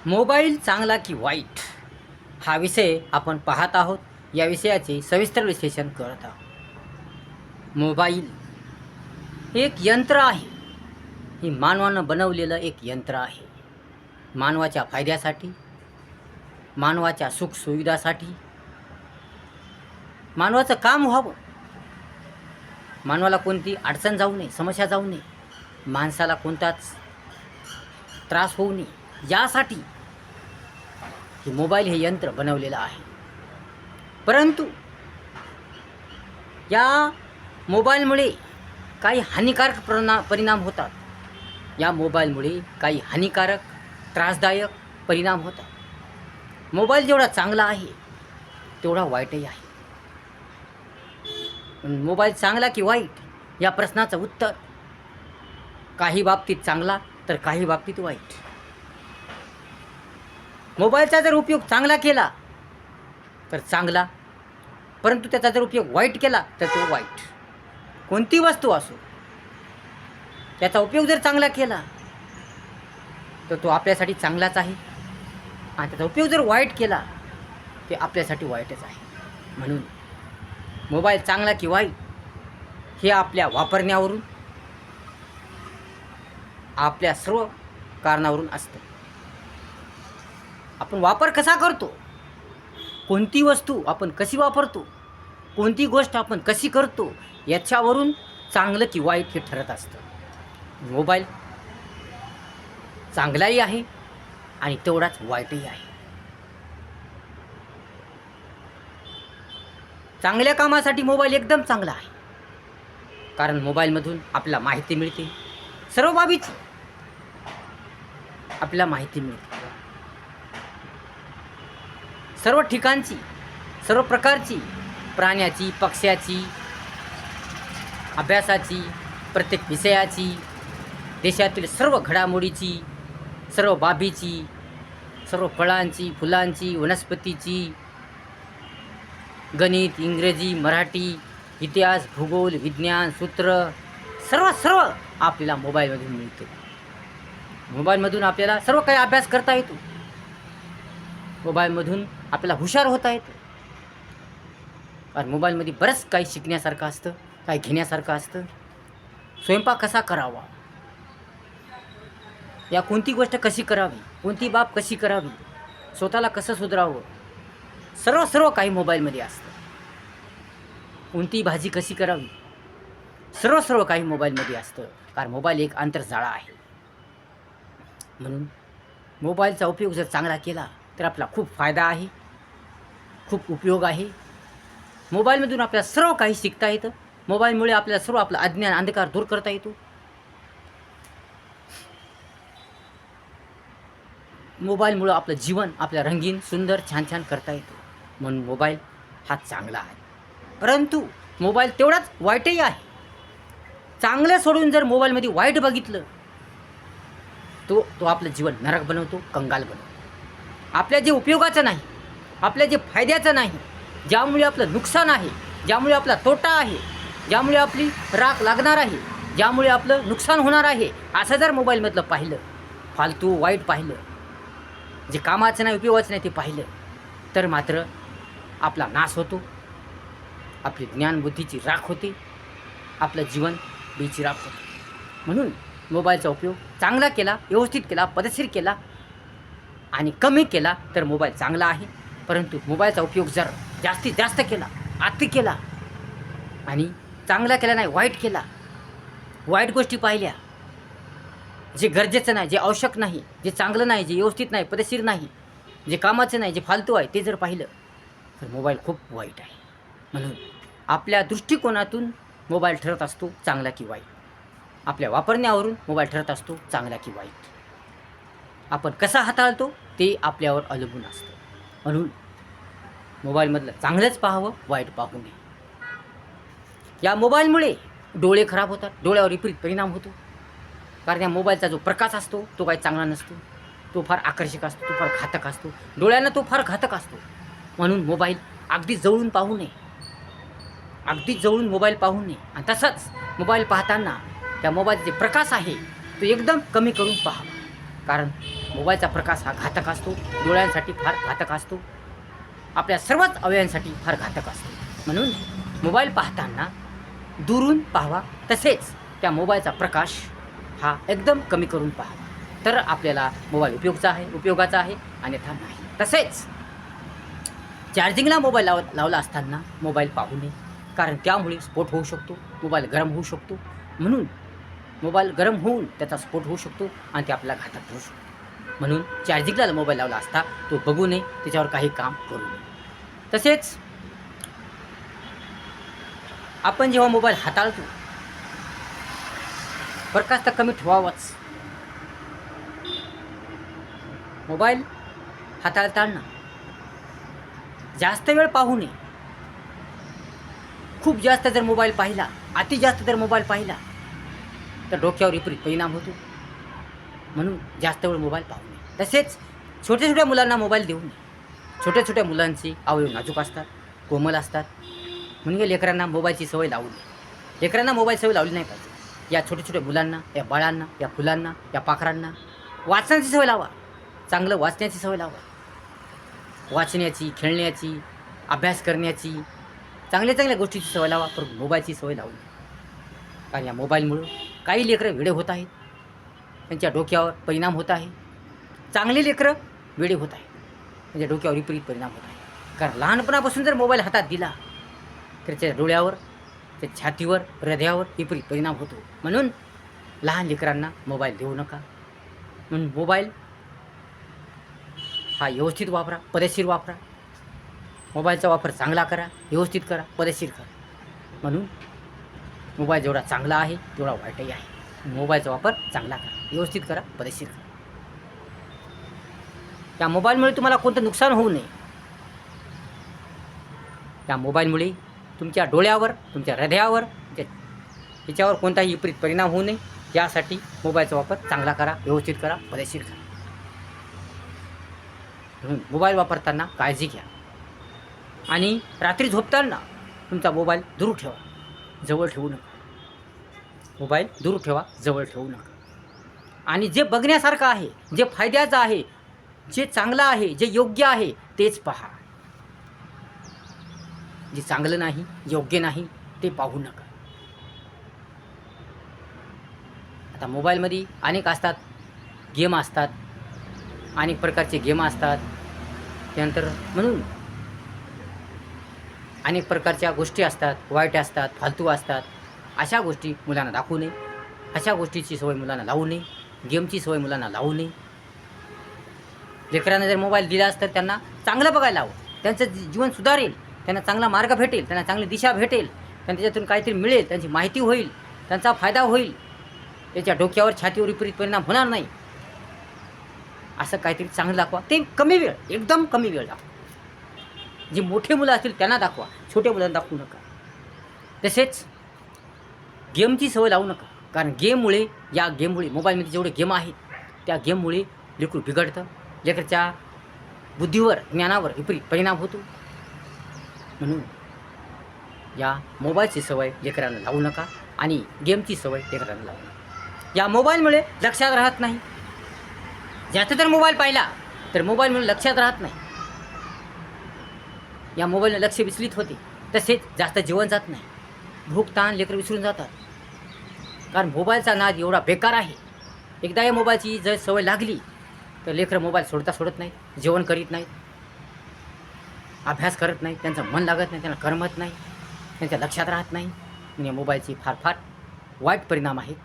Mobile चांगला की वाईट हा विषय आपण पाहत आहोत. या विषयाचे सविस्तर विश्लेषण करत आहोत. मोबाईल हे एक यंत्र आहे. हे मानवानं बनवलेलं एक यंत्र आहे. मानवाच्या फायद्यासाठी, मानवाच्या सुखसुविधासाठी, मानवाचं काम व्हावं, मानवाला कोणती अडचण जाऊ नये, समस्या जाऊ नये, माणसाला कोणताच त्रास होऊ नये, यासाठी हे मोबाईल हे यंत्र बनवलेलं आहे. परंतु या मोबाईलमुळे काही हानिकारक परिणाम होतात. या मोबाईलमुळे काही हानिकारक त्रासदायक परिणाम होतात. मोबाईल जेवढा चांगला आहे तेवढा वाईटही आहे. मोबाईल चांगला की वाईट या प्रश्नाचं उत्तर काही बाबतीत चांगला तर काही बाबतीत वाईट. मोबाईलचा जर उपयोग चांगला केला तर चांगला, परंतु त्याचा जर उपयोग वाईट केला तर तो वाईट. कोणती वस्तू असो, त्याचा उपयोग जर चांगला केला तर तो आपल्यासाठी चांगलाच आहे, आणि त्याचा उपयोग जर वाईट केला ते आपल्यासाठी वाईटच आहे. म्हणून मोबाईल चांगला की वाईट हे आपल्या वापरण्यावरून, आपल्या सर्व कारणावरून असतं. आपण वापर कसा करतो, कोणती वस्तू आपण कशी वापरतो, कोणती गोष्ट आपण कशी करतो, याच्यावरून चांगलं की वाईट हे ठरत असतं. मोबाईल चांगलाही आहे आणि तेवढाच वाईटही आहे. चांगल्या कामासाठी मोबाईल एकदम चांगला आहे, कारण मोबाईलमधून आपल्याला माहिती मिळते. सर्व बाबीची आपल्याला माहिती मिळते. सर्व ठिकाणची, सर्व प्रकारची, प्राण्याची, पक्ष्याची, अभ्यासाची, प्रत्येक विषयाची, देशातील सर्व घडामोडीची, सर्व बाबीची, सर्व फळांची, फुलांची, वनस्पतीची, गणित, इंग्रजी, मराठी, इतिहास, भूगोल, विज्ञान, सूत्र, सर्व आपल्याला मोबाईलमधून मिळते. मोबाईलमधून आपल्याला सर्व काही अभ्यास करता येतो. मोबाईलमधून आपल्याला हुशार होता येतं. कारण मोबाईलमध्ये बरंच काही शिकण्यासारखं असतं, काही घेण्यासारखं असतं. स्वयंपाक कसा करावा, या कोणती गोष्ट कशी करावी, कोणती बाब कशी करावी, स्वतःला कसं सुधारावं, सर्व काही मोबाईलमध्ये असतं. कोणती भाजी कशी करावी, सर्व काही मोबाईलमध्ये असतं. कारण मोबाईल एक आंतरजाळा आहे. म्हणून मोबाईलचा उपयोग जर चांगला केला तर आपला खूप फायदा आहे, खूप उपयोग आहे. मोबाईलमधून आपल्याला सर्व काही शिकता येतं. मोबाईलमुळे आपल्याला सर्व आपलं अज्ञान, अंधकार दूर करता येतो. मोबाईलमुळं आपलं जीवन आपल्या रंगीन, सुंदर, छान करता येतो. म्हणून मोबाईल हा चांगला आहे. परंतु मोबाईल तेवढाच वाईटही आहे. चांगलं सोडून जर मोबाईलमध्ये वाईट बघितलं तो आपलं जीवन नरक बनवतो, कंगाल बनवतो. आपल्या जे उपयोगाचं नाही, आपल्या जे फायद्याचं नाही, ज्यामुळे आपलं नुकसान आहे, ज्यामुळे आपला तोटा आहे, ज्यामुळे आपली राख लागणार आहे, ज्यामुळे आपलं नुकसान होणार आहे, असं जर मोबाईलमधलं पाहिलं, फालतू वाईट पाहिलं, जे कामाचं नाही, उपयोगाचं नाही ते पाहिलं, तर मात्र आपला नाश होतो. आपली ज्ञानबुद्धीची राख होते, आपलं जीवन बेचिराख होतं. म्हणून मोबाईलचा उपयोग चांगला केला, व्यवस्थित केला, पद्धतशीर केला आणि कमी केला तर मोबाईल चांगला आहे. परंतु मोबाईलचा उपयोग जर जास्तीत जास्त केला, अति केला आणि चांगला केला नाही, वाईट केला, वाईट गोष्टी पाहिल्या, जे गरजेचं नाही, जे आवश्यक नाही, जे चांगलं नाही, जे व्यवस्थित नाही, पद्धतशीर नाही, जे कामाचं नाही, जे फालतू आहे, ते जर पाहिलं तर मोबाईल खूप वाईट आहे. म्हणून आपल्या दृष्टिकोनातून मोबाईल ठरत असतो चांगला की वाईट. आपल्या वापरण्यावरून मोबाईल ठरत असतो चांगला की वाईट. आपण कसा हाताळतो ते आपल्यावर अवलंबून असतं. म्हणून मोबाईलमधलं चांगलंच पाहावं, वाईट पाहू नये. या मोबाईलमुळे डोळे खराब होतात, डोळ्यावर विपरीत परिणाम होतो. कारण या मोबाईलचा जो प्रकाश असतो तो काही चांगला नसतो, तो फार आकर्षक असतो, तो फार घातक असतो. डोळ्यांना तो फार घातक असतो. म्हणून मोबाईल अगदी जवळून पाहू नये, अगदी जवळून मोबाईल पाहू नये. आणि तसंच मोबाईल पाहताना त्या मोबाईलचा जे प्रकाश आहे तो एकदम कमी करून पाहावा. कारण मोबाईलचा प्रकाश हा घातक असतो, डोळ्यांसाठी फार घातक असतो, आपल्या सर्वच अवयवांसाठी फार घातक असतो. म्हणून मोबाईल पाहताना दुरून पाहावा, तसेच त्या मोबाईलचा प्रकाश हा एकदम कमी करून पाहावा, तर आपल्याला मोबाईल उपयोगाचा आहे अन्यथा नाही. तसेच चार्जिंगला मोबाईल लावला असताना मोबाईल पाहू नये, कारण त्यामुळे स्फोट होऊ शकतो, मोबाईल गरम होऊ शकतो. म्हणून मोबाईल गरम होऊन त्याचा स्फोट होऊ शकतो आणि ते आपल्याला घातक होऊ शकतो. म्हणून चार्जिंगला मोबाईल लावला असता तो बघू नये, त्याच्यावर काही काम करू नये. तसेच आपण जेव्हा मोबाईल हाताळतो प्रकाश तर कमी ठेवावाच. मोबाईल हाताळताना जास्त वेळ पाहू नये. खूप जास्त जर मोबाईल पाहिला, अति जास्त जर मोबाईल पाहिला तर डोक्यावर विपरीत परिणाम होतो. म्हणून जास्त वेळ मोबाईल पाहू नये. तसेच छोट्या छोट्या मुलांना मोबाईल देऊ नये. छोट्या छोट्या मुलांचे अवयव नाजूक असतात, कोमल असतात, म्हणजे लेकरांना मोबाईलची सवय लावू नये. लेकरांना मोबाईल सवय लावली नाही पाहिजे. या छोट्या छोट्या मुलांना, या बाळांना, या फुलांना, या पाखरांना वाचण्याची सवय लावा. चांगलं वाचण्याची सवय लावा. वाचण्याची, खेळण्याची, अभ्यास करण्याची, चांगल्या चांगल्या गोष्टीची सवय लावा, पण मोबाईलची सवय लावू नये. कारण या मोबाईलमुळं काही लेकरं वेडे होत आहेत, त्यांच्या डोक्यावर परिणाम होत आहे. चांगले लेकरं वेडे होत आहेत, त्यांच्या डोक्यावर विपरीत परिणाम होत आहे. कारण लहानपणापासून जर मोबाईल हातात दिला तर त्याच्या डोळ्यावर, त्या छातीवर, हृदयावर विपरीत परिणाम होतो. म्हणून लहान लेकरांना मोबाईल देऊ नका. म्हणून मोबाईल हा व्यवस्थित वापरा, पद्धतशीर वापरा. मोबाईलचा वापर चांगला करा, व्यवस्थित करा, पद्धतशीर करा. म्हणून मोबाईल जेवढा चांगला आहे तेवढा वाईटही आहे. मोबाईलचा वापर चांगला करा, व्यवस्थित करा, पद्धतशीर करा. त्या मोबाईलमुळे तुम्हाला कोणतं नुकसान होऊ नये. त्या मोबाईलमुळे तुमच्या डोळ्यावर, तुमच्या हृदयावर, त्याच्यावर कोणताही विपरीत परिणाम होऊ नये, यासाठी मोबाईलचा वापर चांगला करा, व्यवस्थित करा, पद्धतशीर करा. म्हणून मोबाईल वापरताना काळजी घ्या. आणि रात्री झोपताना तुमचा मोबाईल दूर ठेवा, जवळ ठेवू नका. मोबाईल दूर ठेवा, जवळ ठेवू नका. आणि जे बघण्यासारखं आहे, जे फायद्याचं आहे, जे चांगलं आहे, जे योग्य आहे तेच पहा. जे चांगलं नाही, योग्य नाही ते पाहू नका. आता मोबाईलमध्ये अनेक असतात, गेम असतात, अनेक प्रकारचे गेम असतात. त्यानंतर म्हणून अनेक प्रकारच्या गोष्टी असतात, वाईट असतात, फालतू असतात. अशा गोष्टी मुलांना दाखवू नये. अशा गोष्टीची सवय मुलांना लावू नये. गेमची सवय मुलांना लावू नये. लेकरांना जर मोबाईल दिलास तर त्यांना चांगलं बघायला हवं. त्यांचं जीवन सुधारेल, त्यांना चांगला मार्ग भेटेल, त्यांना चांगली दिशा भेटेल, त्यांना त्याच्यातून काहीतरी मिळेल, त्यांची माहिती होईल, त्यांचा फायदा होईल, त्याच्या डोक्यावर, छातीवर विपरीत परिणाम होणार नाही. असं काहीतरी चांगलं दाखवा. ते कमी वेळ, एकदम कमी वेळ दाखवा. जे मोठे मुलं असतील त्यांना दाखवा, छोट्या मुलांना दाखवू नका. तसेच गेमची सवय लावू नका. कारण गेममुळे, या गेममुळे, मोबाईलमध्ये जेवढे गेम आहेत त्या गेममुळे लेकरू बिघडतं. लेकराच्या बुद्धीवर, ज्ञानावर विपरीत परिणाम होतो. म्हणून या मोबाईलची सवय लेकरांना लावू नका आणि गेमची सवय लेकरांना लावू नका. या मोबाईलमुळे लक्षात राहत नाही. जास्त जर मोबाईल पाहिला तर मोबाईलमुळे लक्षात राहत नाही. या मोबाईलने लक्ष विचलित होते. तसेच जास्त जेवण जात नाही. भूक ताण लेकरं विसरून जातात. कारण मोबाईलचा नाद एवढा बेकार आहे. एकदा या मोबाईलची जर सवय लागली तर लेकरं मोबाईल सोडत नाहीत, जेवण करीत नाहीत, अभ्यास करत नाहीत, त्यांचं मन लागत नाही, त्यांना करमत नाही, त्यांच्या लक्षात राहत नाही. म्हणजे मोबाईलची फार फार वाईट परिणाम आहेत.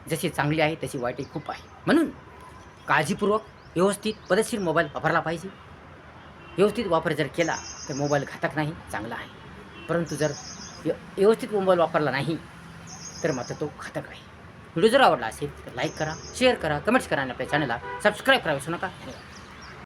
जशी चांगली आहे तशी वाईटही खूप आहे. म्हणून काळजीपूर्वक, व्यवस्थित, पद्धतशीर मोबाईल वापरला पाहिजे. व्यवस्थित वापर जर केला तर मोबाईल घातक नाही, चांगला आहे. परंतु जर व्यवस्थित मोबाईल वापरला नाही तर मात्र तो घातक आहे. व्हिडिओ जर आवडला असेल तर लाईक करा, शेअर करा, कमेंट्स करा आणि आपल्या चॅनलला सबस्क्राईब करा विसरू नका. धन्यवाद.